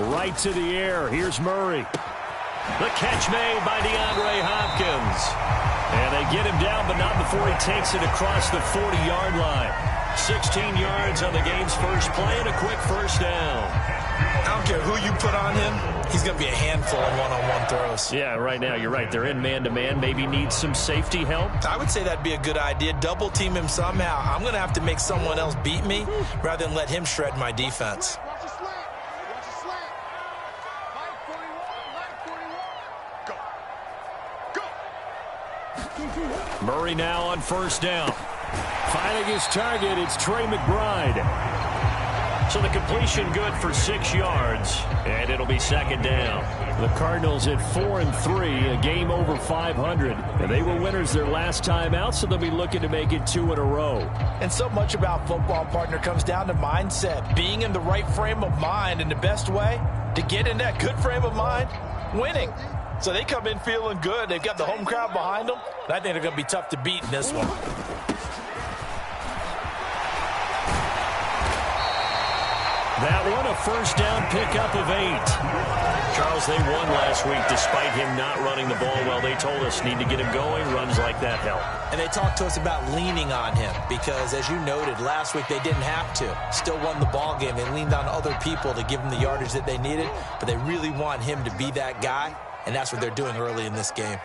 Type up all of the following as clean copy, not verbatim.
Right to the air. Here's Murray. The catch made by DeAndre Hopkins. And they get him down, but not before he takes it across the 40-yard line. 16 yards on the game's first play and a quick first down. I don't care who you put on him. He's going to be a handful of one-on-one throws. Yeah, right now, you're right. They're in man-to-man. Maybe need some safety help. I would say that'd be a good idea. Double team him somehow. I'm going to have to make someone else beat me rather than let him shred my defense. Murray now on first down. Finding his target, it's Trey McBride. So the completion good for 6 yards, and it'll be second down. The Cardinals at 4-3, a game over 500. And they were winners their last time out, so they'll be looking to make it 2 in a row. And so much about football, partner, comes down to mindset. Being in the right frame of mind, and the best way to get in that good frame of mind, winning. So they come in feeling good. They've got the home crowd behind them. And I think they're going to be tough to beat in this one. That one, a first down pickup of 8. Charles, they won last week despite him not running the ball well. They told us need to get him going. Runs like that help. And they talked to us about leaning on him because, as you noted, last week they didn't have to. Still won the ball game. They leaned on other people to give them the yardage that they needed, but they really want him to be that guy, and that's what they're doing early in this game.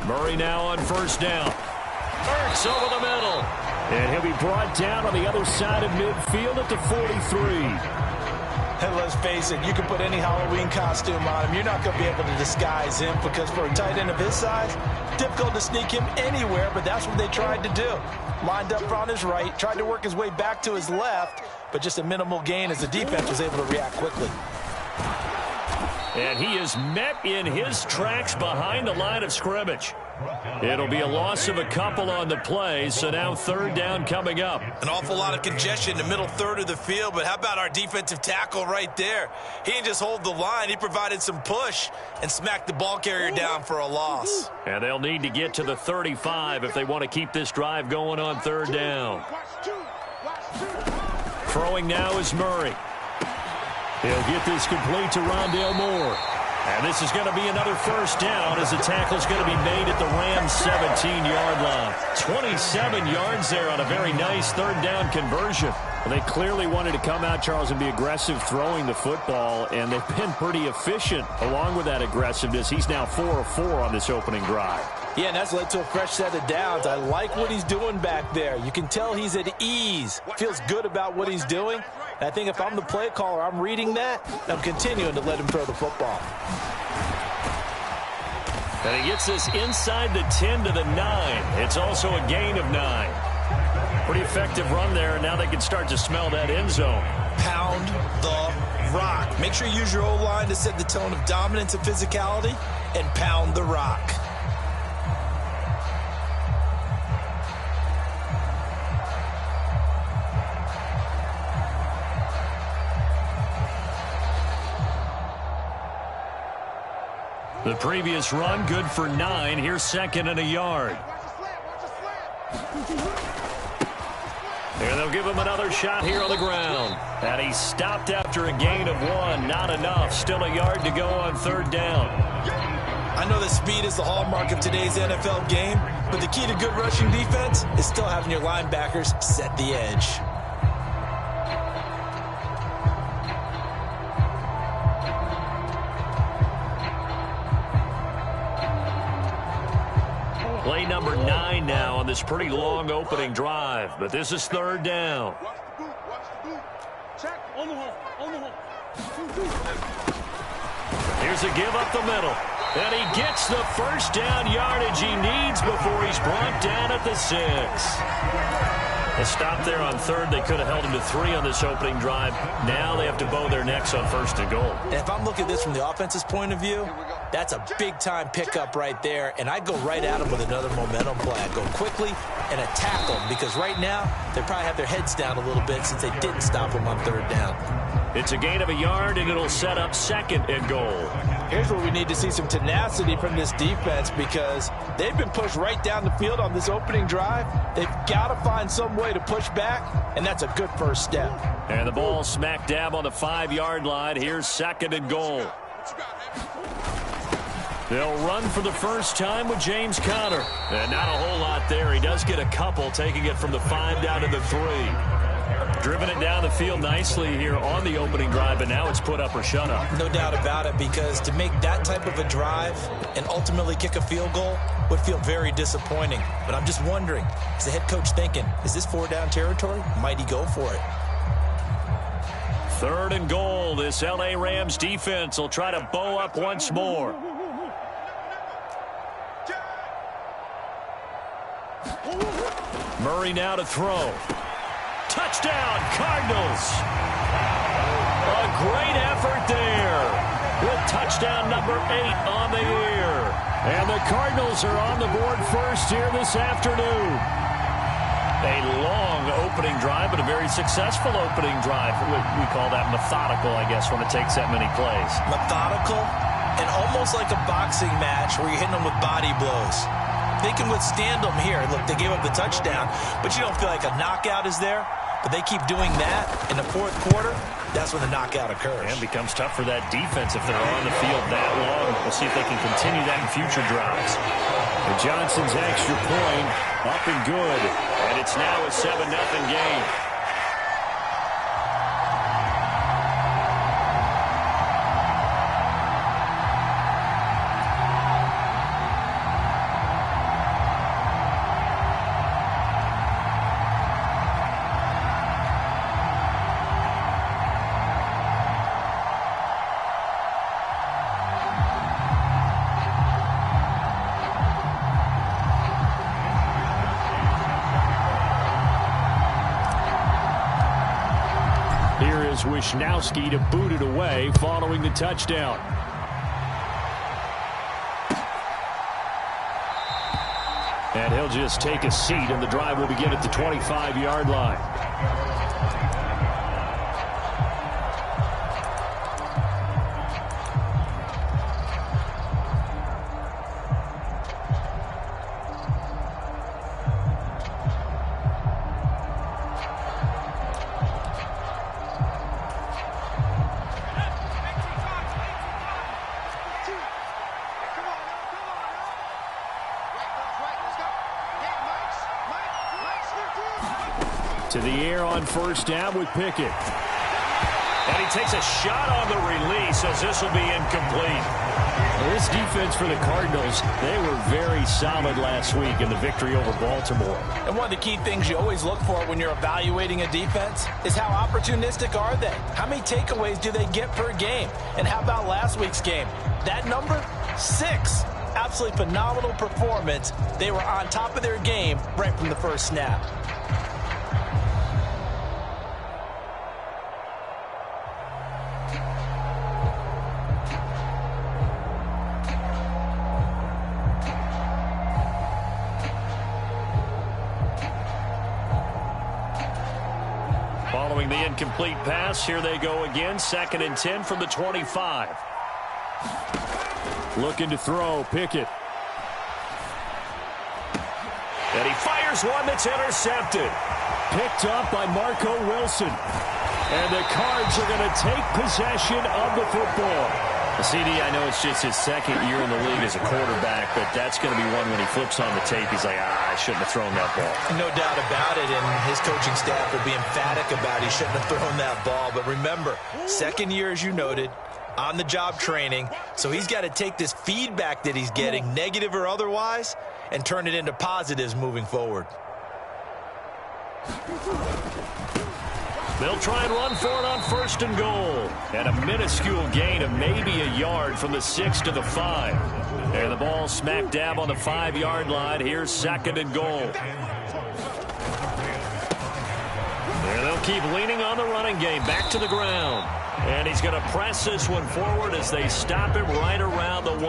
Murray now on first down. Ertz over the middle. And he'll be brought down on the other side of midfield at the 43. And let's face it, you can put any Halloween costume on him. You're not going to be able to disguise him because for a tight end of his size, difficult to sneak him anywhere, but that's what they tried to do. Lined up on his right, tried to work his way back to his left, but just a minimal gain as the defense was able to react quickly. And he is met in his tracks behind the line of scrimmage. It'll be a loss of a couple on the play, so now third down coming up. An awful lot of congestion in the middle third of the field, but how about our defensive tackle right there? He didn't just hold the line. He provided some push and smacked the ball carrier down for a loss. And they'll need to get to the 35 if they want to keep this drive going on third down. Throwing now is Murray. He'll get this complete to Rondale Moore. And this is going to be another first down as the tackle's going to be made at the Rams' 17-yard line. 27 yards there on a very nice third down conversion. Well, they clearly wanted to come out, Charles, and be aggressive throwing the football, and they've been pretty efficient along with that aggressiveness. He's now 4 of 4 on this opening drive. Yeah, and that's led to a fresh set of downs. I like what he's doing back there. You can tell he's at ease, feels good about what he's doing. And I think if I'm the play caller, I'm reading that, and I'm continuing to let him throw the football. And he gets this inside the 10 to the 9. It's also a gain of 9. Pretty effective run there, and now they can start to smell that end zone. Pound the rock. Make sure you use your O-line to set the tone of dominance and physicality, and pound the rock. The previous run, good for 9. Here's second and a yard. And they'll give him another shot here on the ground. And he stopped after a gain of 1. Not enough. Still a yard to go on third down. I know that speed is the hallmark of today's NFL game, but the key to good rushing defense is still having your linebackers set the edge. Play number 9 now on this pretty long opening drive, but this is third down. Here's a give up the middle, and he gets the first down yardage he needs before he's brought down at the 6. A stop there on third. They could have held him to 3 on this opening drive. Now they have to bow their necks on first and goal. And if I'm looking at this from the offense's point of view, that's a big-time pickup right there, and I'd go right at him with another momentum play. I'd go quickly and attack them because right now they probably have their heads down a little bit since they didn't stop him on third down. It's a gain of a yard, and it'll set up 2nd and goal. Here's where we need to see some tenacity from this defense because they've been pushed right down the field on this opening drive. They've got to find some way to push back, and that's a good first step. And the ball smack dab on the 5-yard line. Here's 2nd and goal. They'll run for the first time with James Conner. And not a whole lot there. He does get a couple, taking it from the 5 down to the 3. Driven it down the field nicely here on the opening drive, but now it's put up or shut up. No doubt about it, because to make that type of a drive and ultimately kick a field goal would feel very disappointing. But I'm just wondering, is the head coach thinking, is this 4-down territory? Might he go for it? 3rd and goal. This L.A. Rams defense will try to bow up once more. Murray now to throw. Touchdown, Cardinals. A great effort there with touchdown number 8 on the year. And the Cardinals are on the board first here this afternoon. A long opening drive, but a very successful opening drive. We call that methodical, I guess, when it takes that many plays. Methodical and almost like a boxing match where you're hitting them with body blows. They can withstand them here. Look, they gave up the touchdown, but you don't feel like a knockout is there. But they keep doing that in the 4th quarter. That's when the knockout occurs. And it becomes tough for that defense if they're on the field that long. We'll see if they can continue that in future drives. And Johnson's extra point up and good. And it's now a 7-0 game. Wishnowski to boot it away following the touchdown. And he'll just take a seat, and the drive will begin at the 25-yard line. To the air on first down with Pickett. And he takes a shot on the release as this will be incomplete. Well, this defense for the Cardinals, they were very solid last week in the victory over Baltimore. And one of the key things you always look for when you're evaluating a defense is how opportunistic are they? How many takeaways do they get per game? And how about last week's game? That number, 6. Absolutely phenomenal performance. They were on top of their game right from the first snap. Following the incomplete pass, here they go again. 2nd and 10 from the 25. Looking to throw, Pickett. And he fires one that's intercepted. Picked up by Marco Wilson. And the Cards are going to take possession of the football. CD, I know it's just his 2nd year in the league as a quarterback, but that's going to be one when he flips on the tape, he's like, I shouldn't have thrown that ball. No doubt about it, and his coaching staff will be emphatic about he shouldn't have thrown that ball. But remember, 2nd year, as you noted, on-the-job training, so he's got to take this feedback that he's getting, negative or otherwise, and turn it into positives moving forward. They'll try and run for it on 1st and goal. And a minuscule gain of maybe a yard from the 6 to the 5. And the ball smack dab on the 5-yard line. Here's 2nd and goal. And they'll keep leaning on the running game. Back to the ground. And he's going to press this one forward as they stop him right around the 1.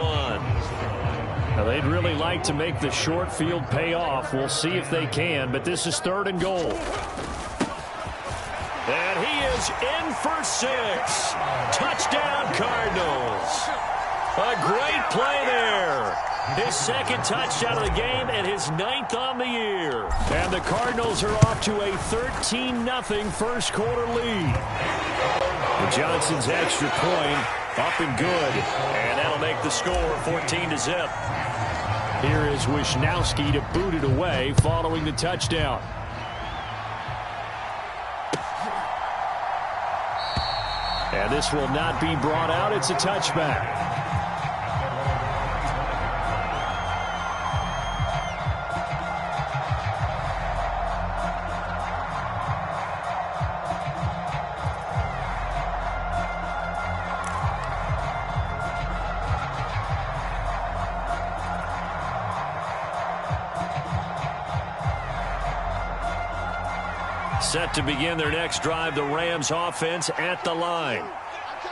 Now, they'd really like to make the short field pay off. We'll see if they can, but this is 3rd and goal. And he is in for 6. Touchdown, Cardinals. A great play there. His second touchdown of the game and his 9th on the year. And the Cardinals are off to a 13-0 first quarter lead. And Johnson's extra point up and good. And that'll make the score 14-0. Here is Wisnowski to boot it away following the touchdown. And this will not be brought out. It's a touchback. Set to begin their next drive, the Rams offense at the line.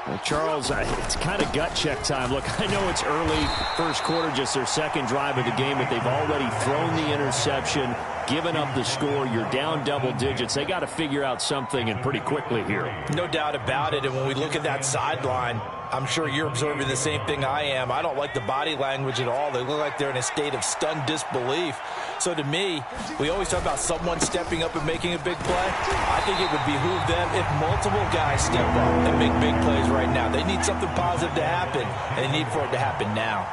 Well, Charles, it's kind of gut check time. Look, I know it's early, first quarter, just their second drive of the game, but they've already thrown the interception, given up the score. You're down double digits. They got to figure out something, and pretty quickly here. No doubt about it, and when we look at that sideline, I'm sure you're observing the same thing I am. I don't like the body language at all. They look like they're in a state of stunned disbelief. So to me, we always talk about someone stepping up and making a big play. I think it would behoove them if multiple guys step up and make big plays right now. They need something positive to happen, and they need for it to happen now.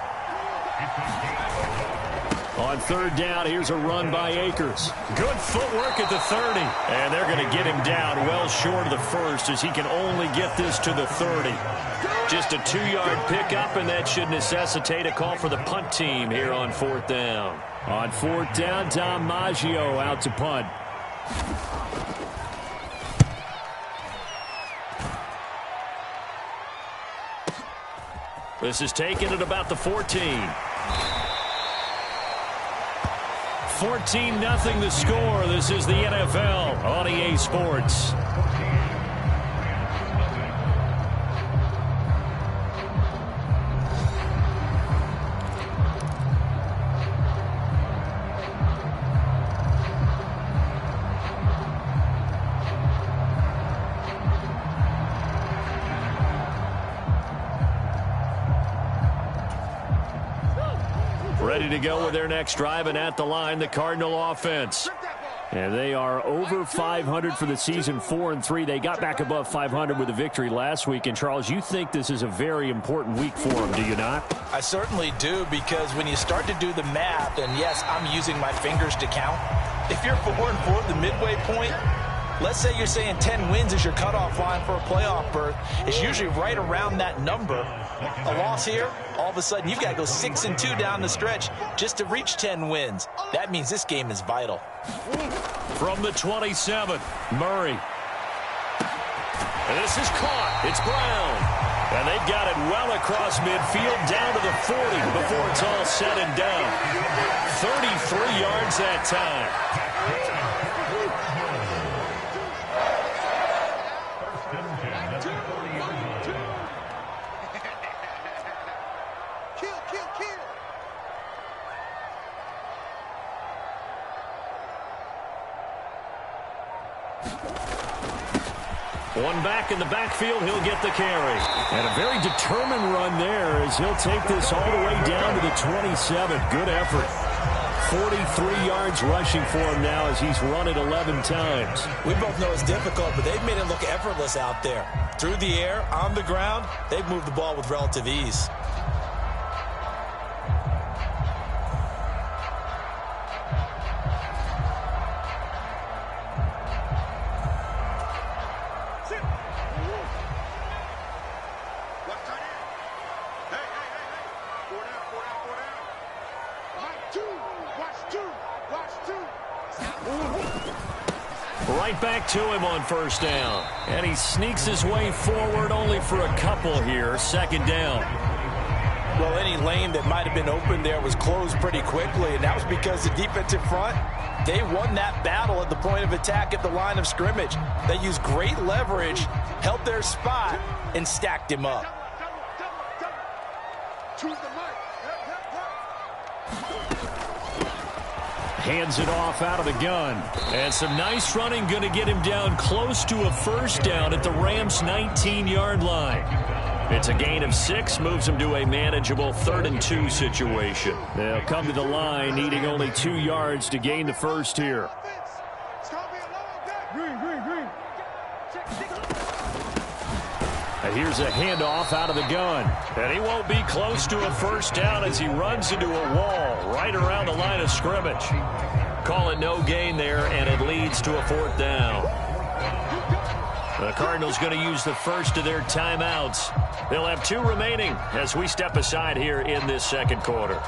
On third down, here's a run by Akers. Good footwork at the 30. And they're going to get him down well short of the first as he can only get this to the 30. Just a 2-yard pickup, and that should necessitate a call for the punt team here on fourth down. On fourth down, Tom Maggio out to punt. This is taken at about the 14. 14-0 the score. This is the NFL on EA Sports. Ready to go with their next drive, and at the line, the Cardinal offense. And they are over 500 for the season, 4-3. They got back above 500 with a victory last week. And, Charles, you think this is a very important week for them, do you not? I certainly do, because when you start to do the math, and yes, I'm using my fingers to count. If you're 4-4 at the midway point, let's say you're saying 10 wins is your cutoff line for a playoff berth. It's usually right around that number. A loss here, all of a sudden you've got to go 6-2 down the stretch just to reach 10 wins. That means this game is vital. From the 27, Murray. And this is caught. It's Brown. And they've got it well across midfield down to the 40 before it's all said and done. 33 yards that time. One back in the backfield, he'll get the carry. And a very determined run there as he'll take this all the way down to the 27. Good effort. 43 yards rushing for him now as he's run it 11 times. We both know it's difficult, but they've made it look effortless out there. Through the air, on the ground, they've moved the ball with relative ease. Right back to him on first down. And he sneaks his way forward only for a couple here. Second down. Well, any lane that might have been open there was closed pretty quickly, and that was because the defensive front, they won that battle at the point of attack at the line of scrimmage. They used great leverage, held their spot, and stacked him up. hands it off out of the gun. And some nice running going to get him down close to a first down at the Rams' 19-yard line. It's a gain of 6, moves him to a manageable 3rd and 2 situation. They'll come to the line, needing only 2 yards to gain the first here. And here's a handoff out of the gun. And he won't be close to a first down as he runs into a wall right around the line of scrimmage. Call it no gain there, and it leads to a 4th down. The Cardinals going to use the first of their timeouts. They'll have 2 remaining as we step aside here in this second quarter.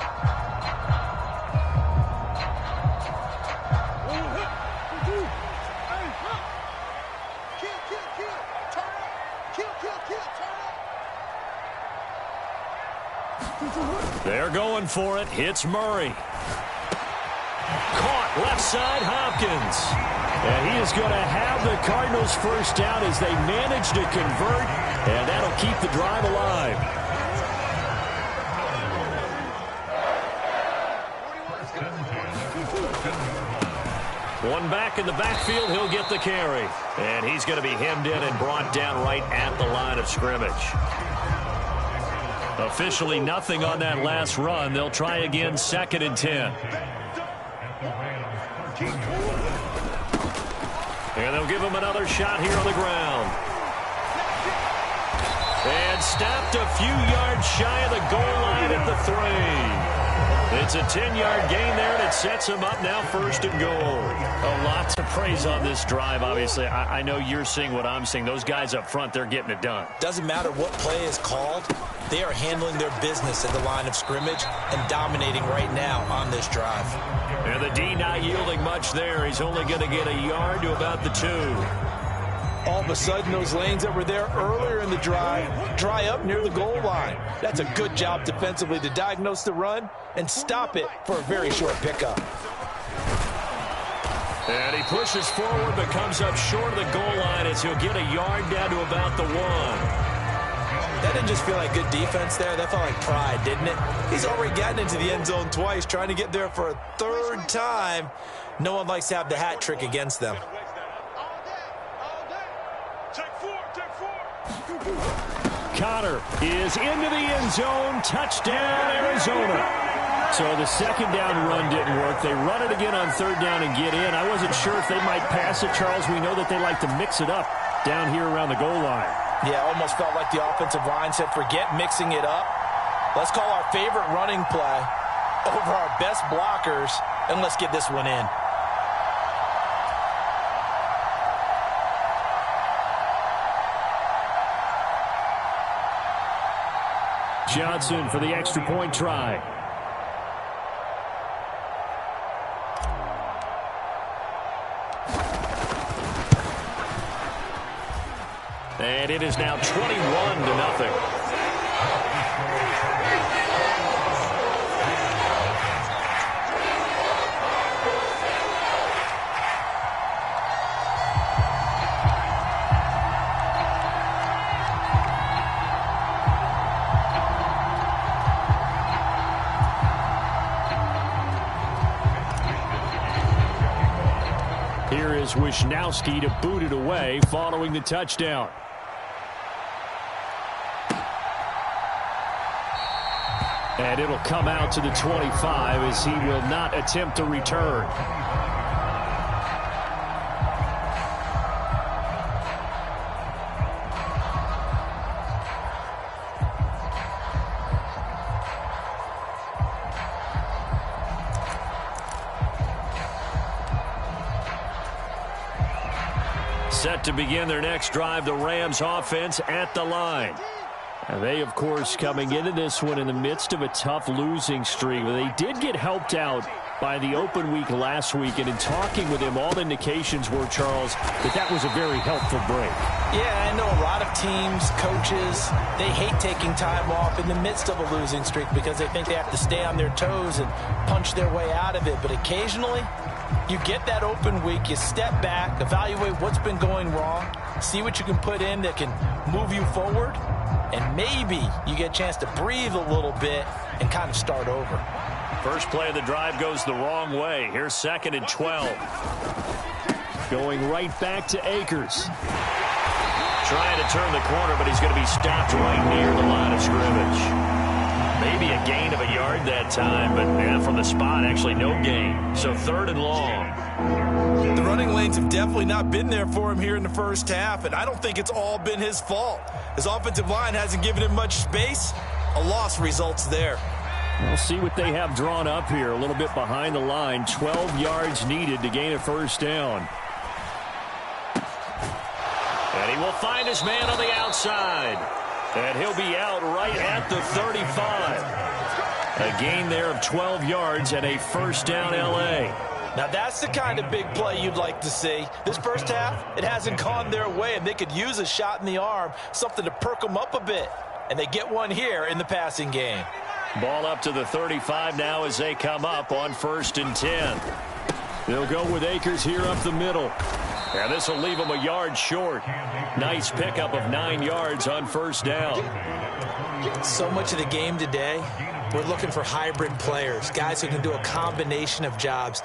They're going for it. Hits Murray. Caught left side, Hopkins. And he is going to have the Cardinals first down as they manage to convert, and that'll keep the drive alive. One back in the backfield, he'll get the carry. And he's going to be hemmed in and brought down right at the line of scrimmage. Officially nothing on that last run. They'll try again, 2nd and 10. And they'll give him another shot here on the ground. And stopped a few yards shy of the goal line at the 3. It's a 10-yard gain there, and it sets him up now 1st and goal. A lot to praise on this drive, obviously. I know you're seeing what I'm seeing. Those guys up front, they're getting it done. Doesn't matter what play is called. They are handling their business at the line of scrimmage and dominating right now on this drive. And the D not yielding much there. He's only going to get a yard to about the 2. All of a sudden, those lanes that were there earlier in the drive dry up near the goal line. That's a good job defensively to diagnose the run and stop it for a very short pickup. And he pushes forward but comes up short of the goal line as he'll get a yard down to about the 1. That didn't just feel like good defense there. That felt like pride, didn't it? He's already gotten into the end zone twice, trying to get there for a 3rd time. No one likes to have the hat trick against them. Connor is into the end zone. Touchdown, Arizona. So the 2nd down run didn't work. They run it again on 3rd down and get in. I wasn't sure if they might pass it, Charles. We know that they like to mix it up down here around the goal line. Yeah, almost felt like the offensive line said, forget mixing it up. Let's call our favorite running play over our best blockers, and let's get this one in. Johnson for the extra point try. And it is now 21-0. Here is Wisnowski to boot it away following the touchdown. And it'll come out to the 25 as he will not attempt a return. Set to begin their next drive, the Rams offense at the line. And they, of course, coming into this one in the midst of a tough losing streak. They did get helped out by the open week last week. And in talking with him, all indications were, Charles, that was a very helpful break. Yeah, I know a lot of teams, coaches, they hate taking time off in the midst of a losing streak because they think they have to stay on their toes and punch their way out of it. But occasionally, you get that open week, you step back, evaluate what's been going wrong, see what you can put in that can move you forward, and maybe you get a chance to breathe a little bit and kind of start over. First play of the drive goes the wrong way. Here's 2nd and 12. Going right back to Akers. Trying to turn the corner, but he's going to be stopped right near the line of scrimmage. Maybe a gain of a yard that time, but yeah, from the spot, actually no gain. So 3rd and long. The running lanes have definitely not been there for him here in the first half, and I don't think it's all been his fault. His offensive line hasn't given him much space. A loss results there. We'll see what they have drawn up here. A little bit behind the line. 12 yards needed to gain a first down. And he will find his man on the outside. And he'll be out right at the 35. A gain there of 12 yards and a first down L.A. Now that's the kind of big play you'd like to see. This first half, it hasn't gone their way, and they could use a shot in the arm, something to perk them up a bit. And they get one here in the passing game. Ball up to the 35 now as they come up on 1st and 10. They'll go with Akers here up the middle. And this will leave them a yard short. Nice pickup of 9 yards on first down. So much of the game today, we're looking for hybrid players, guys who can do a combination of jobs.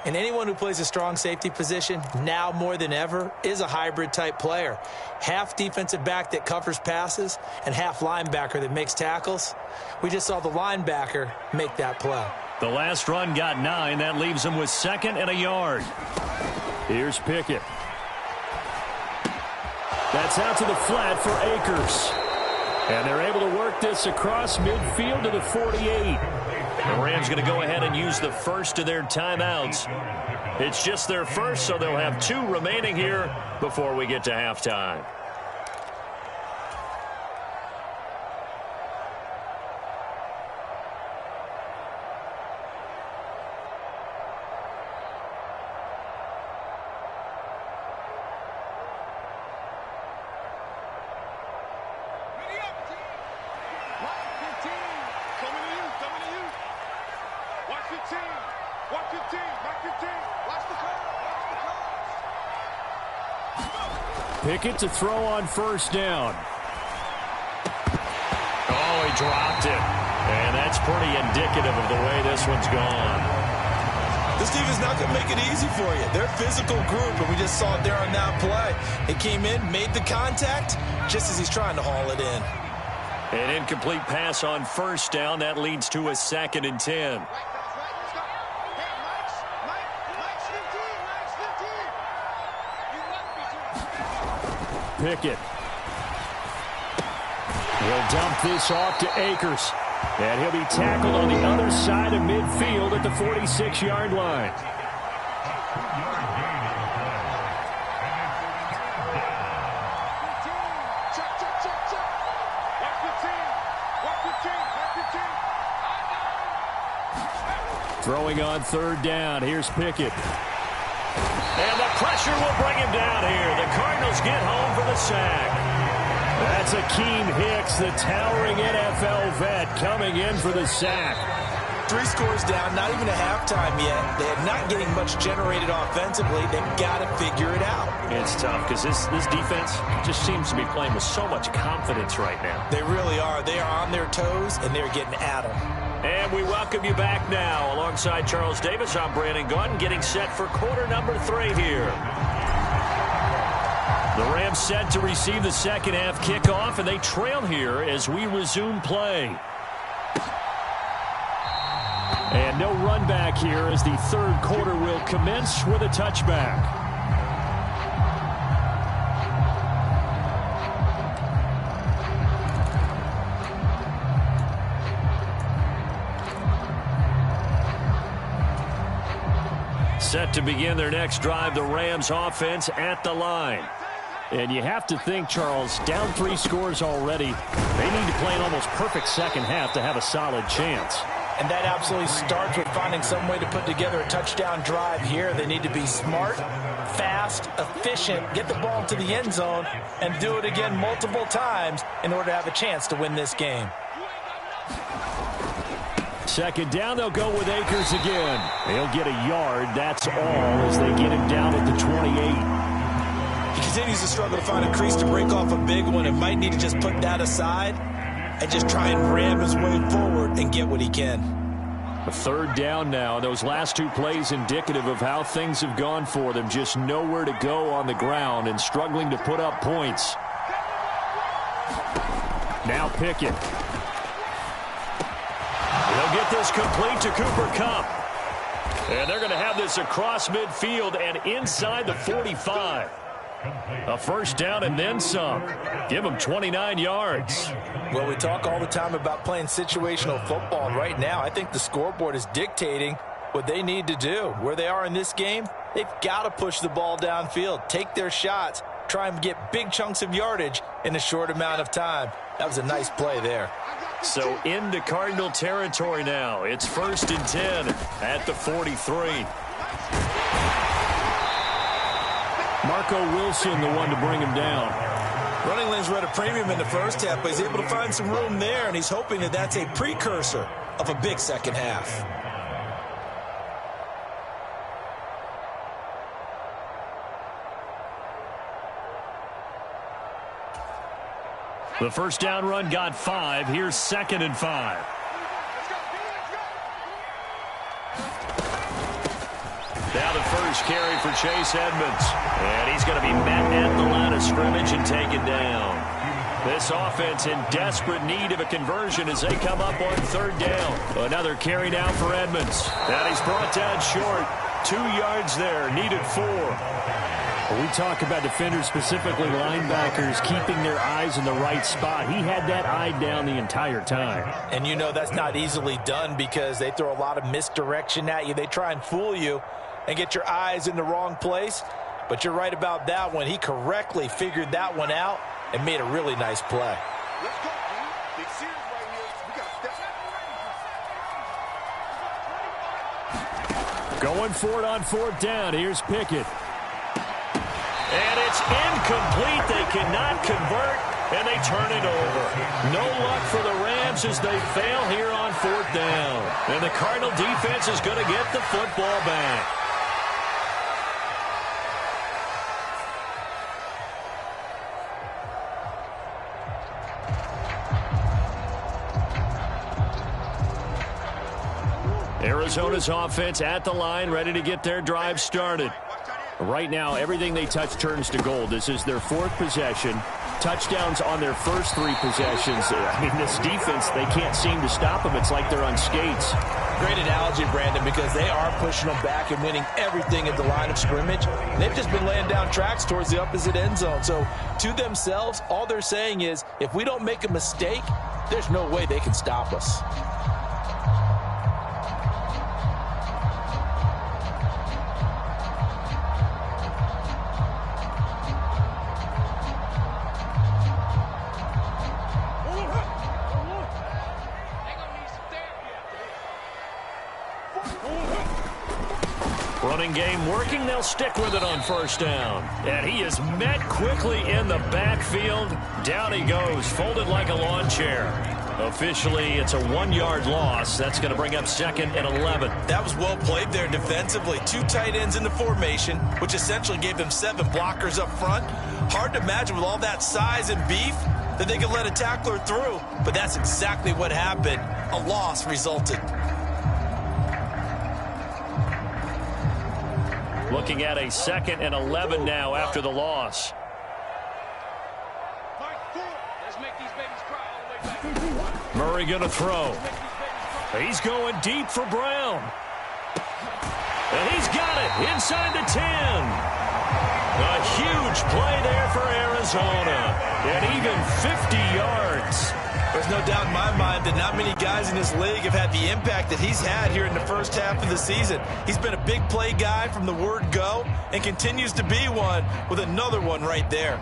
And anyone who plays a strong safety position, now more than ever, is a hybrid type player. Half defensive back that covers passes and half linebacker that makes tackles. We just saw the linebacker make that play. The last run got 9. That leaves him with 2nd and a yard. Here's Pickett. That's out to the flat for Akers. And they're able to work this across midfield to the 48. The Rams going to go ahead and use the first of their timeouts. It's just their first, so they'll have 2 remaining here before we get to halftime. Pickett to throw on first down. Oh, he dropped it. And that's pretty indicative of the way this one's gone. This team is not going to make it easy for you. They're a physical group, and we just saw it there on that play. It came in, made the contact, just as he's trying to haul it in. An incomplete pass on first down. That leads to a 2nd and 10. Pickett. He'll dump this off to Akers. And he'll be tackled on the other side of midfield at the 46-yard line. Throwing on 3rd down. Here's Pickett. And the pressure will bring him down here. The Cardinals get home for the sack. That's Akeem Hicks, the towering NFL vet, coming in for the sack. 3 scores down, not even a halftime yet. They are not getting much generated offensively. They've got to figure it out. It's tough because this defense just seems to be playing with so much confidence right now. They really are. They are on their toes, and they're getting at them. And we welcome you back now. Alongside Charles Davis, I'm Brandon Gaudin, getting set for quarter number 3 here. The Rams set to receive the second half kickoff, and they trail here as we resume play. And no run back here as the 3rd quarter will commence with a touchback. Set to begin their next drive, the Rams offense at the line. And you have to think, Charles, down 3 scores already. They need to play an almost perfect second half to have a solid chance. And that absolutely starts with finding some way to put together a touchdown drive here. They need to be smart, fast, efficient, get the ball into the end zone, and do it again multiple times in order to have a chance to win this game. Second down, they'll go with Akers again. They'll get a yard, that's all, as they get him down at the 28. He continues to struggle to find a crease to break off a big one and might need to just put that aside and just try and ram his way forward and get what he can. A third down now. Those last two plays indicative of how things have gone for them. Just nowhere to go on the ground and struggling to put up points. Now Pickett. He'll get this complete to Cooper Kupp. And they're going to have this across midfield and inside the 45. A first down and then some. Give them 29 yards. Well, we talk all the time about playing situational football. And right now, I think the scoreboard is dictating what they need to do. Where they are in this game, they've got to push the ball downfield, take their shots, try and get big chunks of yardage in a short amount of time. That was a nice play there. So into Cardinal territory now. It's 1st and 10 at the 43. Marco Wilson, the one to bring him down. Running lanes were at a premium in the first half, but he's able to find some room there, and he's hoping that that's a precursor of a big second half. The first down run got 5. Here's 2nd and 5. Now the first carry for Chase Edmonds. And he's going to be met at the line of scrimmage and taken down. This offense in desperate need of a conversion as they come up on 3rd down. Another carry down for Edmonds. And he's brought down short. 2 yards there. Needed 4. We talk about defenders, specifically linebackers, keeping their eyes in the right spot. He had that eye down the entire time. And you know that's not easily done because they throw a lot of misdirection at you. They try and fool you and get your eyes in the wrong place. But you're right about that one. He correctly figured that one out and made a really nice play. Let's go, man. Big series right here. We got to step. Going for it on 4th down. Here's Pickett. And it's incomplete. They cannot convert, and they turn it over. No luck for the Rams as they fail here on 4th down. And the Cardinal defense is going to get the football back. Arizona's offense at the line, ready to get their drive started. Right now, everything they touch turns to gold. This is their 4th possession. Touchdowns on their first 3 possessions. I mean, this defense, they can't seem to stop them. It's like they're on skates. Great analogy, Brandon, because they are pushing them back and winning everything at the line of scrimmage. They've just been laying down tracks towards the opposite end zone. So, to themselves, all they're saying is, if we don't make a mistake, there's no way they can stop us. Running game working. They'll stick with it on 1st down. And he is met quickly in the backfield. Down he goes, folded like a lawn chair. Officially, it's a 1-yard loss. That's going to bring up 2nd and 11. That was well played there defensively. 2 tight ends in the formation, which essentially gave them 7 blockers up front. Hard to imagine with all that size and beef that they could let a tackler through. But that's exactly what happened. A loss resulted. Looking at a 2nd and 11 now after the loss. Murray going to throw. He's going deep for Brown. And he's got it inside the 10. A huge play there for Arizona. And even 50 yards. There's no doubt in my mind that not many guys in this league have had the impact that he's had here in the first half of the season. He's been a big play guy from the word go and continues to be one with another one right there.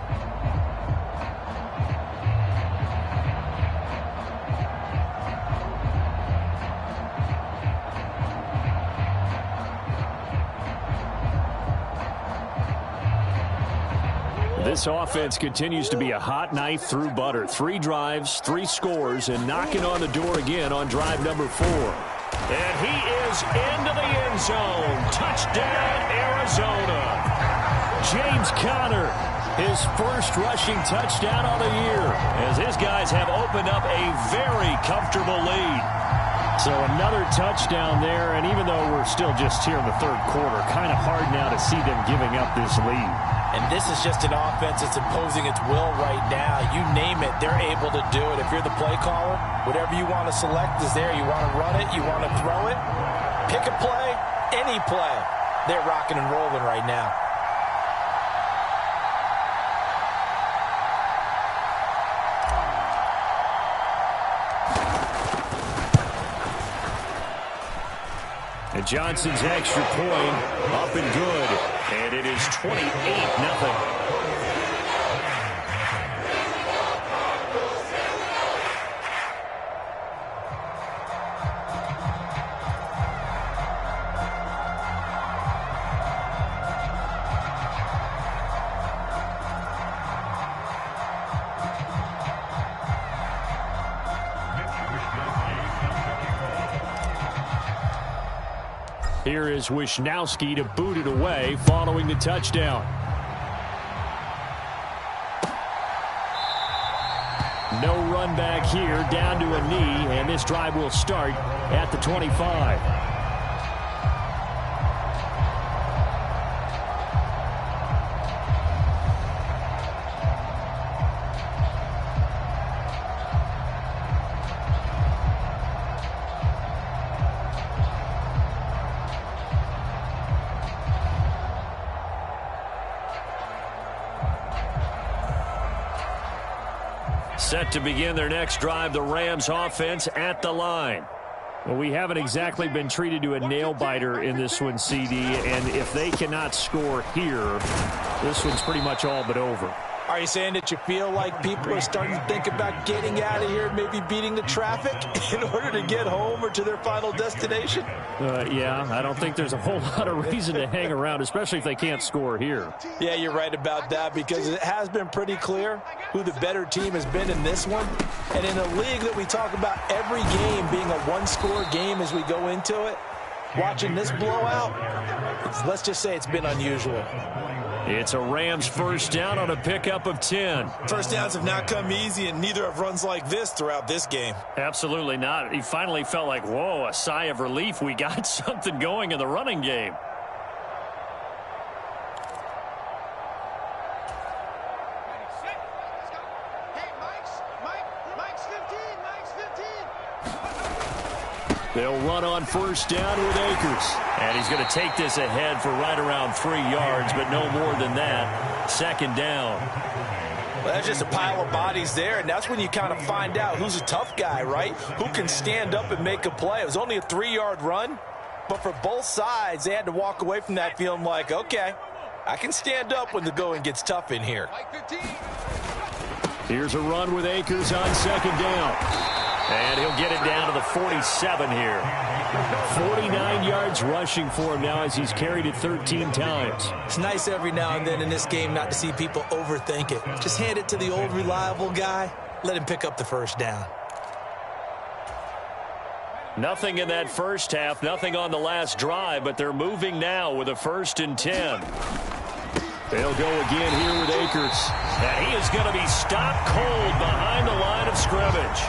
This offense continues to be a hot knife through butter. 3 drives, 3 scores, and knocking on the door again on drive number 4. And he is into the end zone. Touchdown, Arizona. James Conner, his first rushing touchdown of the year, as his guys have opened up a very comfortable lead. So another touchdown there, and even though we're still just here in the third quarter, kind of hard now to see them giving up this lead. And this is just an offense that's imposing its will right now. You name it, they're able to do it. If you're the play caller, whatever you want to select is there. You want to run it, you want to throw it, pick a play, any play. They're rocking and rolling right now. And Johnson's extra point up and good. And it is 28-0. Here is Wisnowski to boot it away following the touchdown. No run back here, down to a knee, and this drive will start at the 25. Set to begin their next drive, the Rams offense at the line. Well, we haven't exactly been treated to a nail-biter in this one, CD, and if they cannot score here, this one's pretty much all but over. Are you saying that you feel like people are starting to think about getting out of here, maybe beating the traffic in order to get home or to their final destination? Yeah, I don't think there's a whole lot of reason to hang around, especially if they can't score here. Yeah, you're right about that, because it has been pretty clear who the better team has been in this one. And in a league that we talk about every game being a one-score game as we go into it, watching this blowout, let's just say it's been unusual. It's a Rams first down on a pickup of 10. First downs have not come easy, and neither have runs like this throughout this game. Absolutely not. He finally felt like, whoa, a sigh of relief. We got something going in the running game. They'll run on first down with Akers. And he's going to take this ahead for right around 3 yards, but no more than that. Second down. Well, that's just a pile of bodies there, and that's when you kind of find out who's a tough guy, right? Who can stand up and make a play. It was only a 3-yard run, but for both sides, they had to walk away from that feeling like, okay, I can stand up when the going gets tough in here. Here's a run with Akers on second down. And he'll get it down to the 47 here. 49 yards rushing for him now as he's carried it 13 times. It's nice every now and then in this game not to see people overthink it. Just hand it to the old reliable guy. Let him pick up the first down. Nothing in that first half, nothing on the last drive, but they're moving now with a 1st and 10. They'll go again here with Akers. And he is going to be stopped cold behind the line of scrimmage.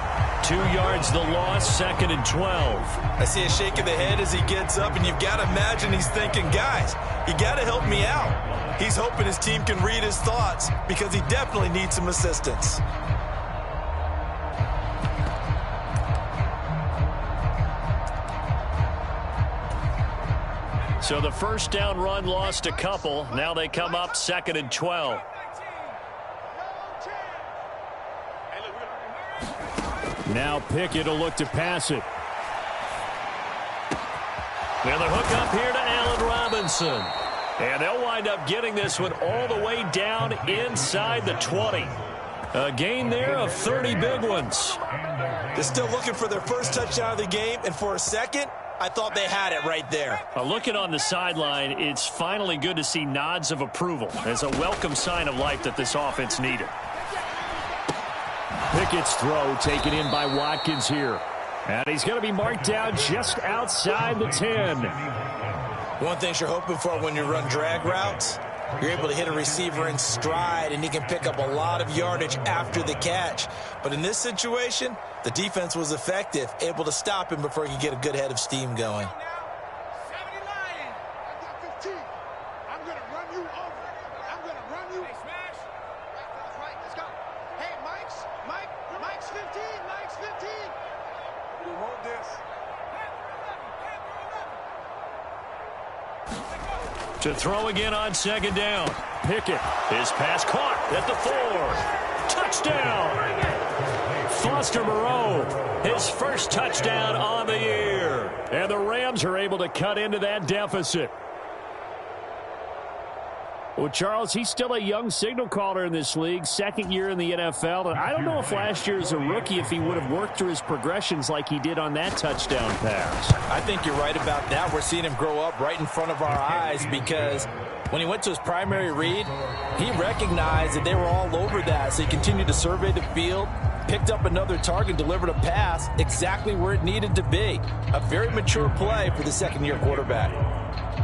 2 yards the loss, 2nd and 12. I see a shake of the head as he gets up, and you've got to imagine he's thinking, guys, you got to help me out. He's hoping his team can read his thoughts because he definitely needs some assistance. So the first down run lost a couple. Now they come up 2nd and 12. Now Pickett will look to pass it. And the hook up here to Allen Robinson. And they'll wind up getting this one all the way down inside the 20. A gain there of 30 big ones. They're still looking for their first touchdown of the game, and for a second, I thought they had it right there. Looking on the sideline, it's finally good to see nods of approval. It's a welcome sign of life that this offense needed. Pickett's throw taken in by Watkins here. And he's going to be marked down just outside the 10. One thing you're hoping for when you run drag routes you're able to hit a receiver in stride, and he can pick up a lot of yardage after the catch. But in this situation, the defense was effective, able to stop him before he could get a good head of steam going. To throw again on second down. Pickett. His pass caught at the 4. Touchdown. Foster Moreau. His first touchdown on the year. And the Rams are able to cut into that deficit. Well, Charles, he's still a young signal caller in this league, second year in the NFL. And I don't know if last year as a rookie, if he would have worked through his progressions like he did on that touchdown pass. I think you're right about that. We're seeing him grow up right in front of our eyes because when he went to his primary read, he recognized that they were all over that. So he continued to survey the field, picked up another target, delivered a pass exactly where it needed to be. A very mature play for the second-year quarterback.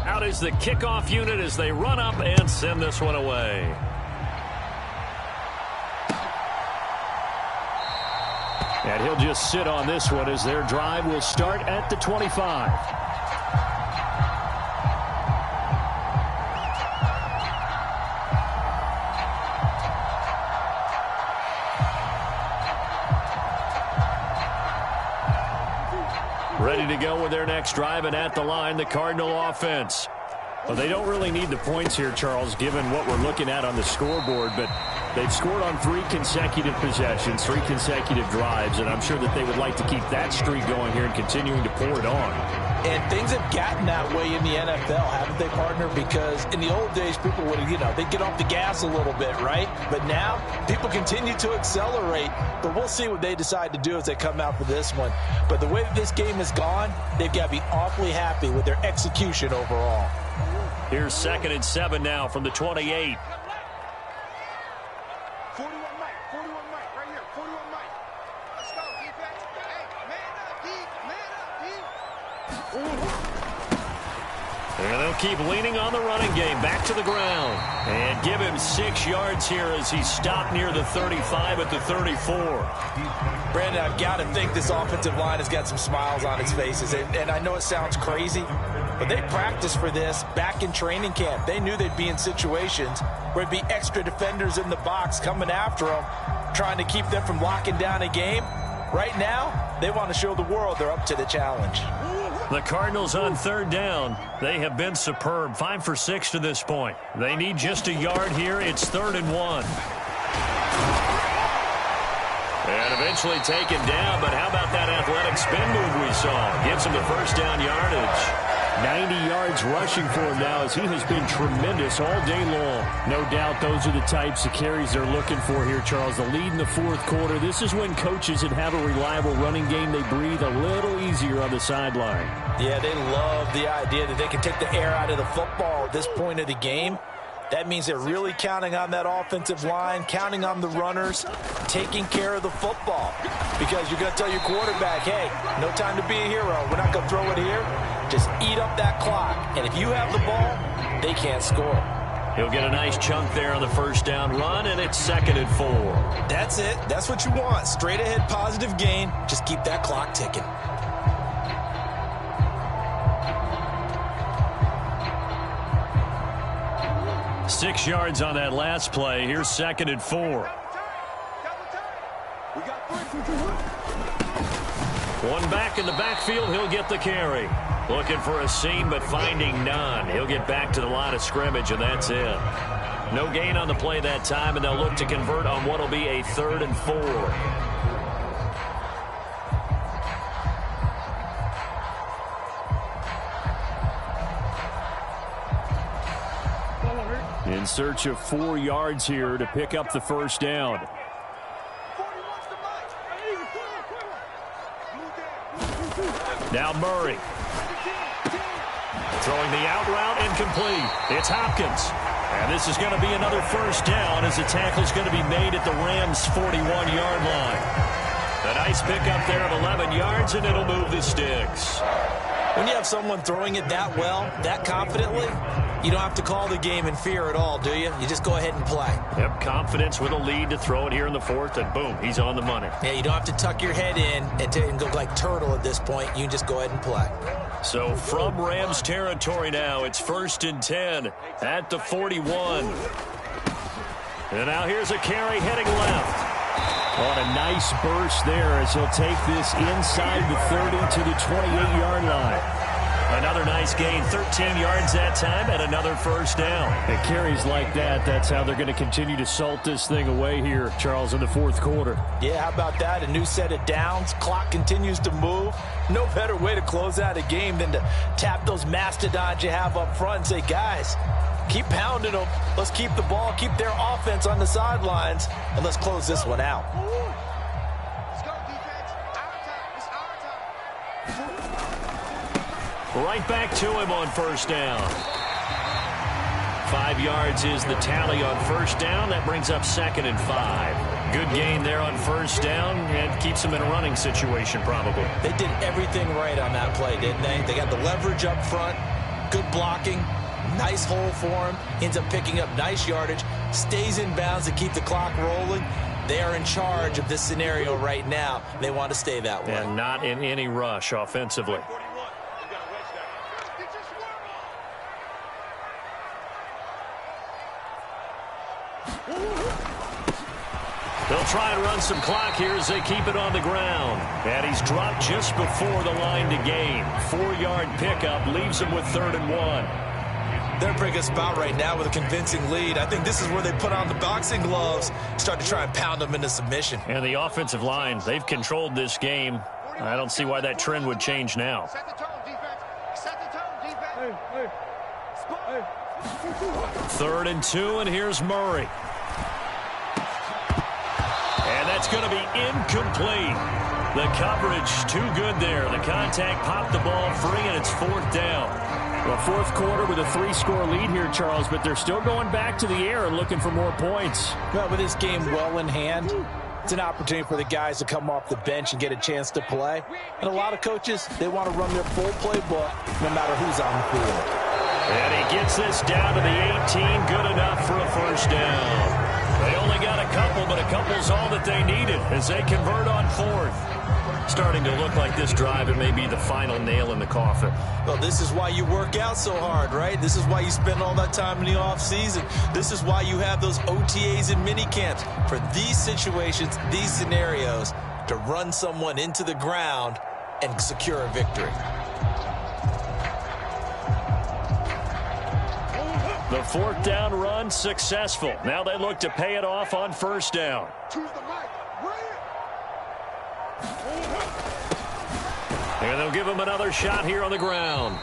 Out is the kickoff unit as they run up and send this one away. And he'll just sit on this one as their drive will start at the 25. Ready to go with their next drive, and at the line, the Cardinal offense. Well, they don't really need the points here, Charles, given what we're looking at on the scoreboard, but they've scored on 3 consecutive possessions, 3 consecutive drives, and I'm sure that they would like to keep that streak going here and continuing to pour it on. And things have gotten that way in the NFL, haven't they, partner? Because in the old days, people would, they'd get off the gas a little bit, right? But now, people continue to accelerate. But we'll see what they decide to do as they come out for this one. But the way that this game has gone, they've got to be awfully happy with their execution overall. Here's 2nd and 7 now from the 28. 41 Mike, 41 Mike, right here, 41 Mike. Let's go, defense. Hey, man up, D, man up, D. And they'll keep leaning on the running game. Back to the ground. And give him 6 yards here as he stopped near the 35 at the 34. Brandon, I've got to think this offensive line has got some smiles on its faces. And I know it sounds crazy, but they practiced for this back in training camp. They knew they'd be in situations where it'd be extra defenders in the box coming after them, trying to keep them from locking down a game. Right now, they want to show the world they're up to the challenge. The Cardinals on 3rd down. They have been superb. 5 for 6 to this point. They need just a yard here. It's 3rd and 1. And eventually taken down, but how about that athletic spin move we saw? Gets him the first down yardage. 90 yards rushing for him now as he has been tremendous all day long. No doubt those are the types of carries they're looking for here, Charles. The lead in the 4th quarter. This is when coaches that have a reliable running game, they breathe a little easier on the sideline. Yeah, they love the idea that they can take the air out of the football at this point of the game. That means they're really counting on that offensive line, counting on the runners, taking care of the football. Because you're going to tell your quarterback, hey, no time to be a hero. We're not going to throw it here. Just eat up that clock. And if you have the ball, they can't score. He'll get a nice chunk there on the first down run, and it's 2nd and 4. That's it. That's what you want. Straight ahead positive gain. Just keep that clock ticking. Six yards on that last play. Here's 2nd and 4. One back in the backfield. He'll get the carry. Looking for a seam, but finding none. He'll get back to the line of scrimmage, and that's it. No gain on the play that time, and they'll look to convert on what will be a 3rd and 4. In search of 4 yards here to pick up the first down. Now Murray. Throwing the out route incomplete. It's Hopkins. And this is going to be another first down as the tackle is going to be made at the Rams' 41-yard line. A nice pickup there of 11 yards, and it'll move the sticks. When you have someone throwing it that well, that confidently, you don't have to call the game in fear at all, do you? You just go ahead and play. Yep, confidence with a lead to throw it here in the fourth, and boom, he's on the money. Yeah, you don't have to tuck your head in and go like turtle at this point. You can just go ahead and play. So from Rams territory now, it's 1st and 10 at the 41. And now here's a carry heading left. On a nice burst there as he'll take this inside the 30 to the 28-yard line. Another nice gain, 13 yards that time, and another first down. And carries like that, that's how they're going to continue to salt this thing away here, Charles, in the fourth quarter. Yeah, how about that? A new set of downs. Clock continues to move. No better way to close out a game than to tap those mastodons you have up front and say, guys, keep pounding them. Let's keep the ball, keep their offense on the sidelines, and let's close this one out. Let's go, defense. Our time. It's our time. Right back to him on first down. 5 yards is the tally on first down. That brings up 2nd and 5. Good gain there on first down and keeps them in a running situation probably. They did everything right on that play, didn't they? They got the leverage up front, good blocking, nice hole for him, ends up picking up nice yardage, stays in bounds to keep the clock rolling. They are in charge of this scenario right now. They want to stay that way. And not in any rush offensively. They'll try and run some clock here as they keep it on the ground. And he's dropped just before the line to gain. 4-yard pickup leaves him with 3rd and 1. They're in a pretty good spot right now with a convincing lead. I think this is where they put on the boxing gloves, start to try and pound them into submission. And the offensive line, they've controlled this game. I don't see why that trend would change now. Set the tone, defense. Set the tone, defense. 3rd and 2, and here's Murray. And that's going to be incomplete. The coverage too good there. The contact popped the ball free, and it's 4th down. Well, fourth quarter with a 3-score lead here, Charles, but they're still going back to the air and looking for more points. Well, with this game well in hand, it's an opportunity for the guys to come off the bench and get a chance to play. And a lot of coaches, they want to run their full playbook no matter who's on the field. And he gets this down to the 18. Good enough for a first down. They only got a couple, but a couple's all that they needed as they convert on 4th. Starting to look like this drive, it may be the final nail in the coffin. Well, this is why you work out so hard, right? This is why you spend all that time in the offseason. This is why you have those OTAs and mini camps for these situations, these scenarios, to run someone into the ground and secure a victory. The 4th down run successful. Now they look to pay it off on first down. Choose the mic. And they'll give him another shot here on the ground.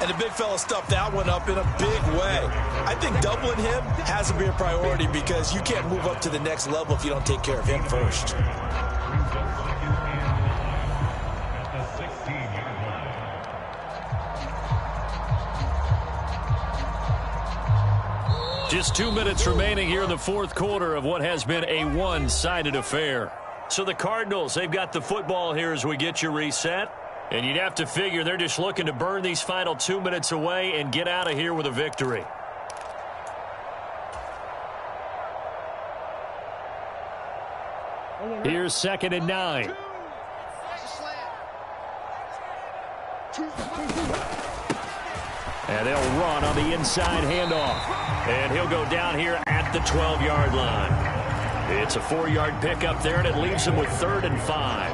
And the big fella stuffed that one up in a big way. I think doubling him has to be a priority because you can't move up to the next level if you don't take care of him first. Just 2 minutes remaining here in the fourth quarter of what has been a one-sided affair. So the Cardinals, they've got the football here as we get you reset. And you'd have to figure they're just looking to burn these final 2 minutes away and get out of here with a victory. Here's 2nd and 9. And they'll run on the inside handoff. And he'll go down here at the 12-yard line. It's a 4-yard pickup there, and it leaves him with 3rd and 5.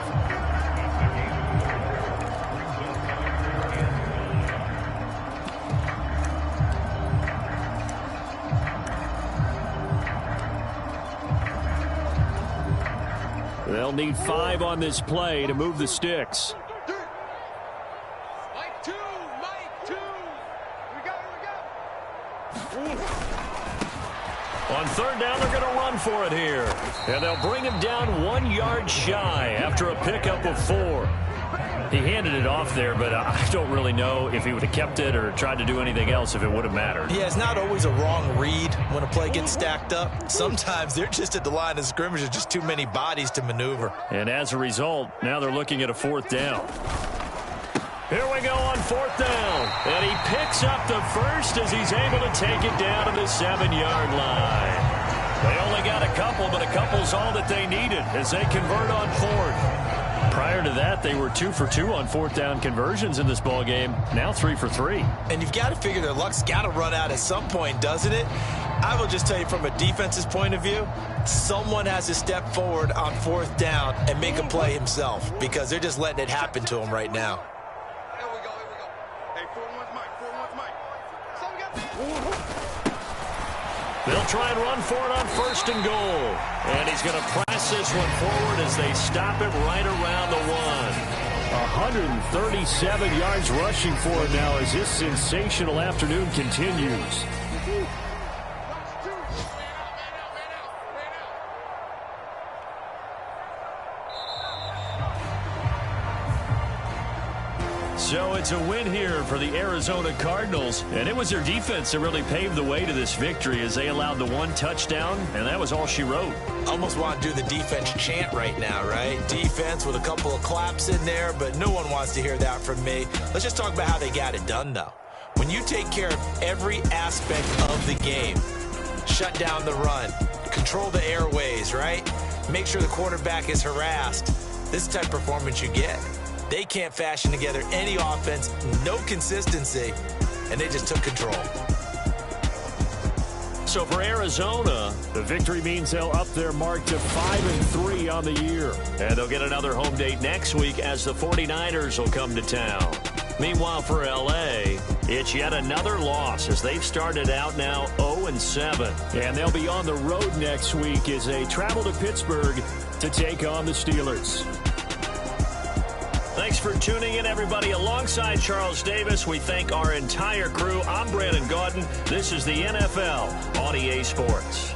They'll need 5 on this play to move the sticks. Mike 2. Here we go. On 3rd down, they're going to run for it here. And they'll bring him down 1 yard shy after a pickup of 4. He handed it off there, but I don't really know if he would have kept it or tried to do anything else if it would have mattered. Yeah, it's not always a wrong read when a play gets stacked up. Sometimes they're just at the line of scrimmage. There's just too many bodies to maneuver. And as a result, now they're looking at a 4th down. Here we go on 4th down. And he picks up the first as he's able to take it down to the 7-yard line. They only got a couple, but a couple's all that they needed as they convert on 4th. Prior to that, they were 2 for 2 on 4th down conversions in this ballgame. Now 3 for 3. And you've got to figure their luck's got to run out at some point, doesn't it? I will just tell you from a defense's point of view, someone has to step forward on 4th down and make a play himself because they're just letting it happen to him right now. Here we go. Hey, 4-1's Mike. They'll try and run for it on 1st and goal. And he's going to press this one forward as they stop it right around the 137 yards rushing for it now as this sensational afternoon continues. So it's a win here for the Arizona Cardinals, and it was their defense that really paved the way to this victory as they allowed the 1 touchdown, and that was all she wrote. Almost want to do the defense chant right now, right? Defense with a couple of claps in there, but no one wants to hear that from me. Let's just talk about how they got it done, though. When you take care of every aspect of the game, shut down the run, control the airways, right? Make sure the quarterback is harassed. This is the type of performance you get. They can't fashion together any offense, no consistency, and they just took control. So for Arizona, the victory means they'll up their mark to 5-3 on the year. And they'll get another home date next week as the 49ers will come to town. Meanwhile, for L.A., it's yet another loss as they've started out now 0-7. And they'll be on the road next week as they travel to Pittsburgh to take on the Steelers. Thanks for tuning in, everybody. Alongside Charles Davis, we thank our entire crew. I'm Brandon Gaudin. This is the NFL on EA Sports.